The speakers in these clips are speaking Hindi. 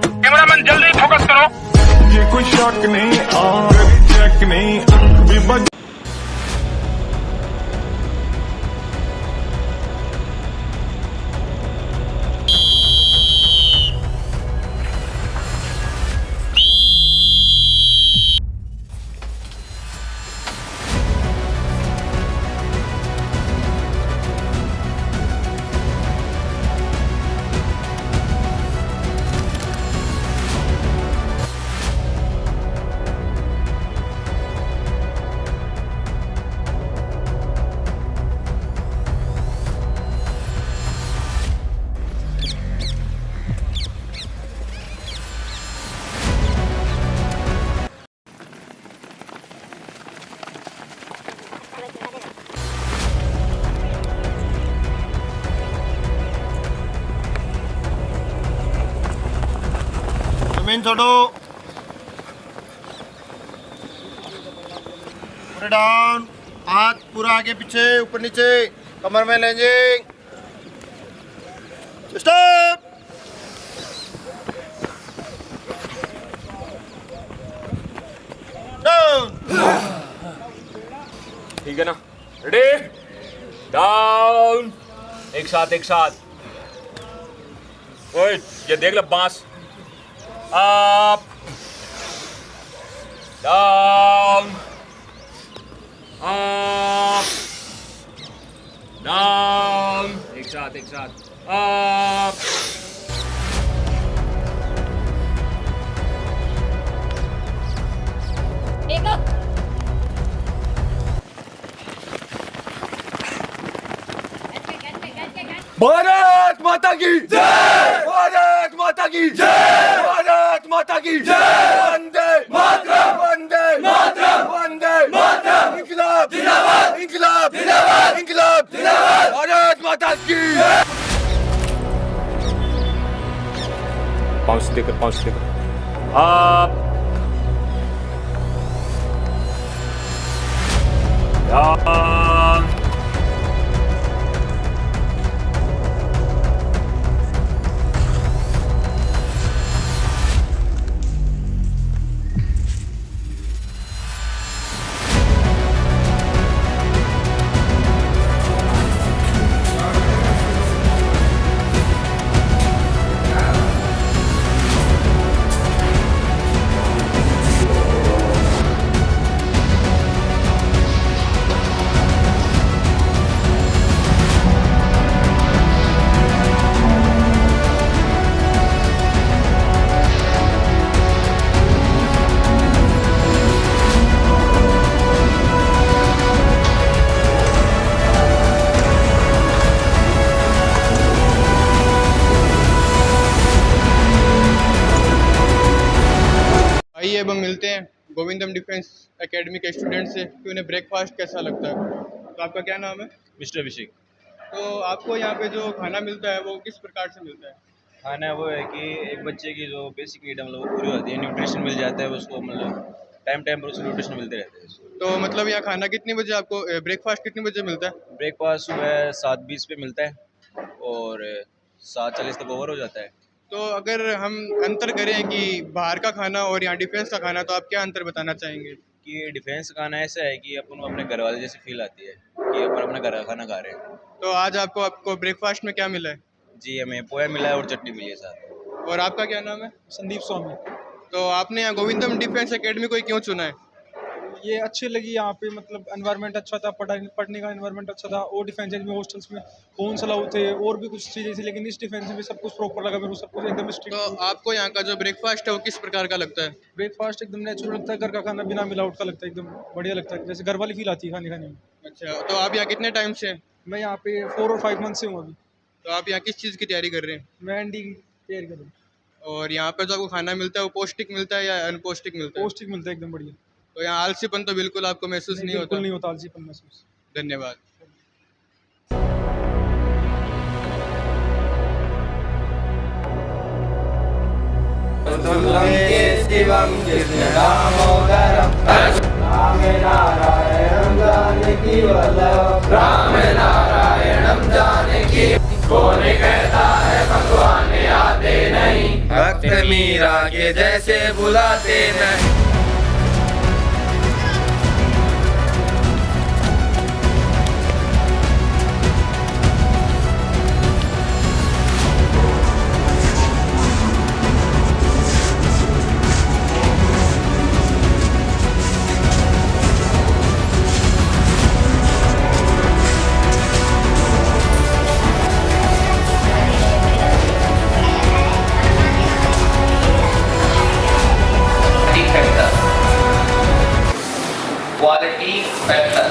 कैमरामैन जल्दी फोकस करो। ये कोई शक नहीं और चेक नहीं भी बच जमीन छोड़ो, पूरे डाउन, हाथ पूरा आगे पीछे ऊपर नीचे, कमर में लैंडिंग, स्टॉप। डाउन। ठीक है ना, रेडी, डाउन, एक साथ ओए ये देख लो बांस, अप, डाउन, अप, डाउन, एक साथ अप, भारत माता की जय, भारत माता की जय, भारत माता की जय, वंदे मातरम, वंदे मातरम, वंदे मातरम, इंकलाब जिंदाबाद, इंकलाब जिंदाबाद, इंकलाब जिंदाबाद, भारत माता की। पाँच देकर अप, डाउन, आइए अब हम मिलते हैं गोविंदम डिफेंस एकेडमी के स्टूडेंट से कि उन्हें ब्रेकफास्ट कैसा लगता है। तो आपका क्या नाम है? मिस्टर अभिषेक। तो आपको यहाँ पे जो खाना मिलता है वो किस प्रकार से मिलता है? खाना वो है कि एक बच्चे की जो बेसिक नीड मतलब वो पूरी होती है, न्यूट्रिशन मिल जाता है उसको, मतलब टाइम पर उसको न्यूट्रिशन मिलते रहते हैं। तो मतलब यहाँ खाना कितने बजे आपको ब्रेकफास्ट कितने बजे मिलता है? ब्रेकफास्ट सुबह 7:20 पे मिलता है और 7:40 तक ओवर हो जाता है। तो अगर हम अंतर करें कि बाहर का खाना और यहाँ डिफेंस का खाना, तो आप क्या अंतर बताना चाहेंगे? कि डिफेंस खाना ऐसा है कि अपन को अपने घर वाले जैसे फील आती है कि अपन अपना घर का खाना खा रहे हैं। तो आज आपको ब्रेकफास्ट में क्या मिला है? जी हमें पोहा मिला है और चटनी मिली है साथ। और आपका क्या नाम है? संदीप स्वामी। तो आपने यहाँ गोविंदम डिफेंस एकेडमी को क्यों चुना है? ये अच्छी लगी यहाँ पे, मतलब एनवायरनमेंट अच्छा था, पढ़ने का एनवायरनमेंट अच्छा था। और डिफेंस में हॉस्टल्स में फोन अलाउ थे और भी कुछ चीज़ें थी, लेकिन इस डिफेंस में सब कुछ प्रॉपर लगा मेरे को, सब कुछ एकदम स्ट्रिक्ट। तो आपको यहाँ का जो ब्रेकफास्ट है वो किस प्रकार का लगता है? ब्रेकफास्ट एकदम नेचुरल लगता है, घर का खाना बिना मिलावट का लगता है, एकदम बढ़िया लगता है, जैसे घर वाली फील आती है खाने खाने में। अच्छा, तो आप यहाँ कितने टाइम से हैं? मैं यहाँ पे 4 और 5 मंथ से हूँ अभी। तो आप यहाँ किस चीज़ की तैयारी कर रहे हैं? मैं एनडी की तैयारी कर रहा हूँ। और यहाँ पे जो आपको खाना मिलता है वो पौष्टिक मिलता है या अनपौष्टिक मिलता है? पौष्टिक मिलता है, एकदम बढ़िया। तो यहाँ आलसीपन तो बिल्कुल आपको महसूस नहीं होता? बिल्कुल नहीं होता आलसीपन महसूस। धन्यवाद। शिवं कृष्ण दामोदरं राम नारायणं जानकी वल्लभ राम नारायणं जानकी। कौन कहता है भगवान आते नहीं। भक्त मीरा के जैसे बुलाते नहीं। क्वालिटी फैक्टर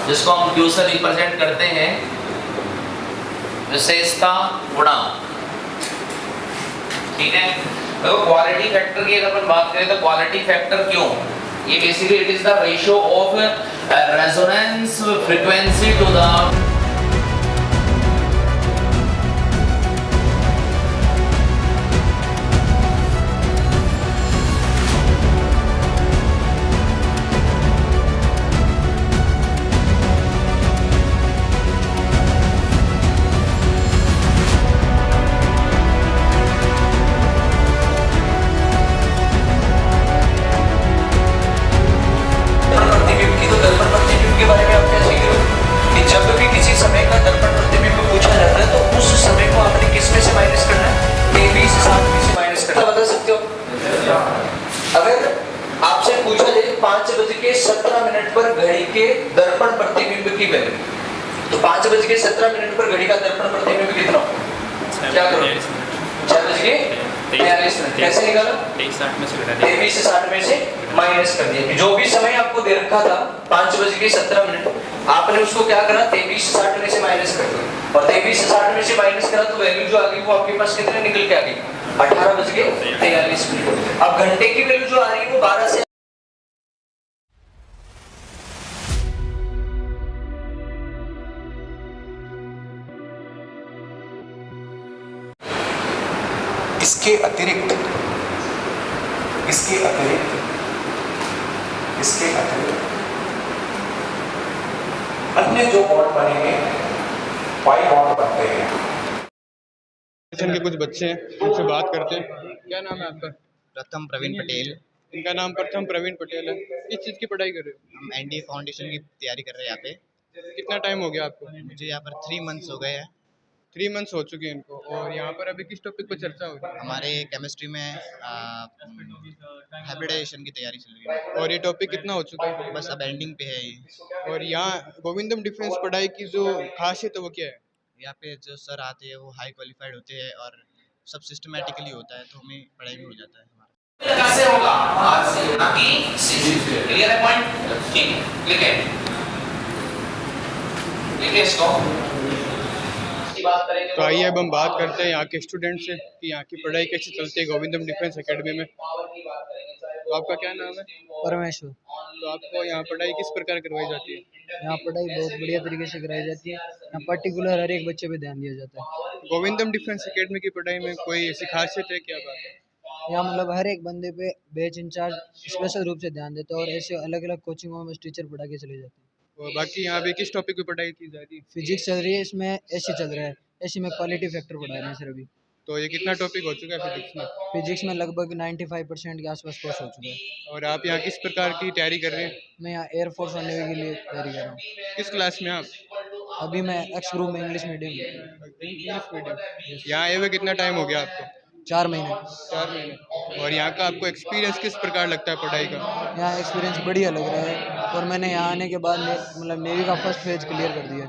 जिसको हम क्यू से रिप्रेजेंट करते हैं, विशेषता गुणांक। ठीक है, तो क्वालिटी फैक्टर की अगर अपन बात करें तो क्वालिटी फैक्टर क्यों, ये basically it is the ratio of resonance frequency to the पर घड़ी के दर्पण प्रतिबिंब की वैल्यू, तो 5:17 पर घड़ी का दर्पण प्रतिबिंब कितना हो? क्या करो? 6:43 कैसे निकाला? 23 से 60 में से माइनस कर दिया। जो भी समय आपको दे रखा था 5:17, आपने उसको क्या करा? 23 से 60 में से माइनस कर दिया, और 23 से 60 में से माइनस करा तो वैल्यू जो आ गई वो आपके पास कितने निकल के आ गई? 18:43। अब घंटे की वैल्यू जो आ रही है वो 12 से इसके अतिरिक्त अन्य जो बॉन्ड बनेंगे पाई बॉन्ड बनते हैं। के कुछ बच्चे हैं, उनसे बात करते हैं। क्या नाम है आपका? प्रथम प्रवीण पटेल। इनका नाम प्रथम प्रवीण पटेल है। किस चीज़ की पढ़ाई कर रहे हो? हम एनडीए फाउंडेशन की तैयारी कर रहे हैं यहाँ पे। कितना टाइम हो गया आपको? मुझे यहाँ पर 3 मंथ्स हो गए हैं। 3 मंथ्स हो चुके हैं इनको। और यहाँ पर अभी किस टॉपिक पर चर्चा हो रही है? हमारे केमिस्ट्री में हाइब्रिडाइजेशन की तैयारी चल रही है। और ये टॉपिक कितना हो चुका है? बस अब एंडिंग पे है ये। और यहाँ गोविंदम डिफेंस पढ़ाई की जो खासियत है वो क्या है? यहाँ पे जो सर आते हैं वो हाई क्वालिफाइड होते हैं और सब सिस्टमेटिकली होता है, तो हमें पढ़ाई भी हो जाता है हमारा। कैसे होगा? आर से ना कि सी से। क्लियर है पॉइंट? ठीक, लिखे इसको। तो आइए अब हम बात करते हैं यहाँ के स्टूडेंट से कि यहाँ की पढ़ाई कैसे चलती है गोविंदम डिफेंस एकेडमी में। तो आपका क्या नाम है? परमेश्वर। तो आपको यहाँ पढ़ाई किस प्रकार करवाई जाती है? यहाँ पढ़ाई बहुत बढ़िया तरीके से कराई जाती है। यहाँ पर्टिकुलर हर एक बच्चे पे ध्यान दिया जाता है। गोविंदम डिफेंस एकेडमी की पढ़ाई में कोई ऐसी खासियत है? क्या बात है? यहाँ मतलब हर एक बंदे पे बैच इंचार्ज स्पेशल रूप से ध्यान देते हैं और ऐसे अलग अलग कोचिंगों में टीचर पढ़ा के चले जाते हैं। और बाकी यहाँ पे किस टॉपिक पे पढ़ाई की जा रही है? फिजिक्स चल रही है, इसमें एसी चल रहा है। एसी में क्वालिटी फैक्टर पढ़ा रहे हैं सर अभी। तो ये कितना टॉपिक हो चुका है फिजिक्स में? फिजिक्स में लगभग 95% के आसपास कोर्स हो चुका है। और आप यहाँ किस प्रकार की तैयारी कर रहे हैं? मैं यहाँ एयरफोर्स और नेवी के लिए तैयारी कर रहा हूँ। किस क्लास में आप? अभी मैं एक्स ग्रुप में इंग्लिश मीडियम। यहाँ आए हुए कितना टाइम हो गया आपको? 4 महीने। 4 महीने। और यहाँ का आपको एक्सपीरियंस किस प्रकार लगता है पढ़ाई का? यहाँ एक्सपीरियंस बढ़िया लग रहा है और मैंने यहाँ आने के बाद मतलब नेवी का फर्स्ट फेज क्लियर कर दिया।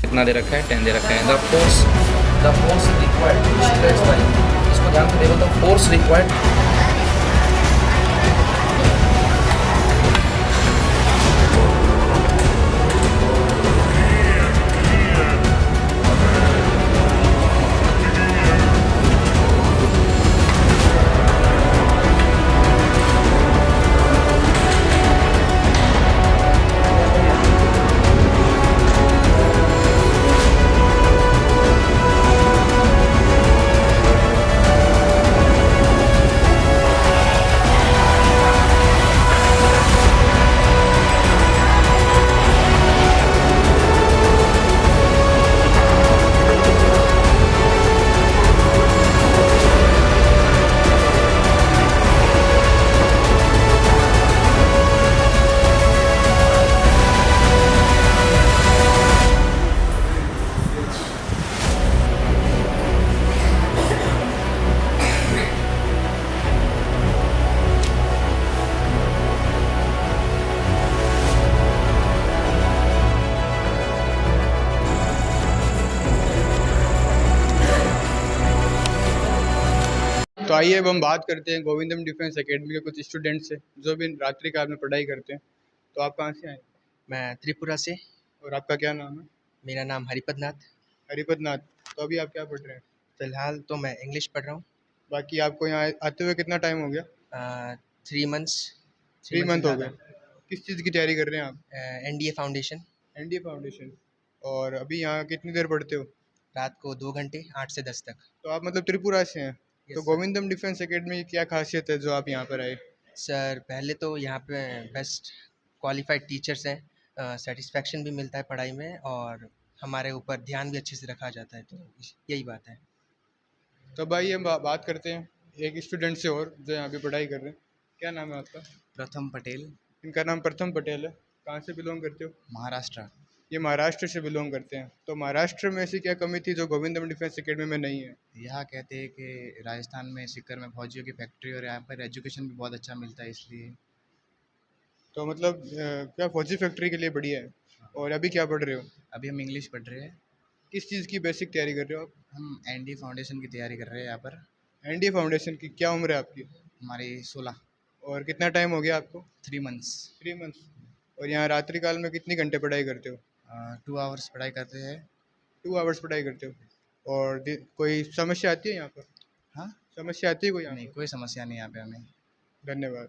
कितना दे रखा है? 10 दे रखा है। द फोर्स रिक्वायर्ड, इसको ध्यान से देखो तो फोर्स रिक्वायर्ड तो आइए अब हम बात करते हैं गोविंदम डिफेंस एकेडमी के कुछ स्टूडेंट से जो भी रात्रि काल में पढ़ाई करते हैं। तो आप कहाँ से आए? मैं त्रिपुरा से। और आपका क्या नाम है? मेरा नाम हरिपद नाथ। हरिपद नाथ। तो अभी आप क्या पढ़ रहे हैं? फ़िलहाल तो मैं इंग्लिश पढ़ रहा हूँ। बाकी आपको यहाँ आते हुए कितना टाइम हो गया? 3 मंथ्स। 3 मंथ हो गए। किस चीज़ की तैयारी कर रहे हैं आप? NDA foundation. NDA foundation. और अभी यहाँ कितनी देर पढ़ते हो? रात को 2 घंटे 8 से 10 तक। तो आप मतलब त्रिपुरा से हैं। तो गोविंदम डिफेंस एकेडमी की क्या खासियत है जो आप यहाँ पर आए? सर पहले तो यहाँ पे बेस्ट क्वालिफाइड टीचर्स हैं, सेटिस्फेक्शन भी मिलता है पढ़ाई में और हमारे ऊपर ध्यान भी अच्छे से रखा जाता है, तो यही बात है। तो भाई हम बात करते हैं एक स्टूडेंट से और जो यहाँ पे पढ़ाई कर रहे हैं। क्या नाम है आपका? प्रथम पटेल। इनका नाम प्रथम पटेल है। कहाँ से बिलोंग करते हो? महाराष्ट्र। ये महाराष्ट्र से बिलोंग करते हैं। तो महाराष्ट्र में ऐसी क्या कमी थी जो गोविंदम डिफेंस एकेडमी में नहीं है? यहाँ कहते हैं कि राजस्थान में सीकर में फौजियों की फैक्ट्री और यहाँ पर एजुकेशन भी बहुत अच्छा मिलता है, इसलिए। तो मतलब क्या फौजी फैक्ट्री के लिए बढ़िया है? और अभी क्या पढ़ रहे हो? अभी हम इंग्लिश पढ़ रहे हैं। किस चीज़ की बेसिक तैयारी कर रहे हो आप? हम NDA फाउंडेशन की तैयारी कर रहे हैं यहाँ पर। NDA फाउंडेशन की। क्या उम्र है आपकी? हमारी 16। और कितना टाइम हो गया आपको? 3 मंथ्स। 3 मंथ्स। और यहाँ रात्रि काल में कितनी घंटे पढ़ाई करते हो? 2 आवर्स पढ़ाई करते हैं। 2 आवर्स पढ़ाई करते हो। और कोई समस्या आती है यहाँ पर? हाँ, समस्या आती है कोई यहाँ नहीं पर? कोई समस्या नहीं यहाँ पे हमें। धन्यवाद।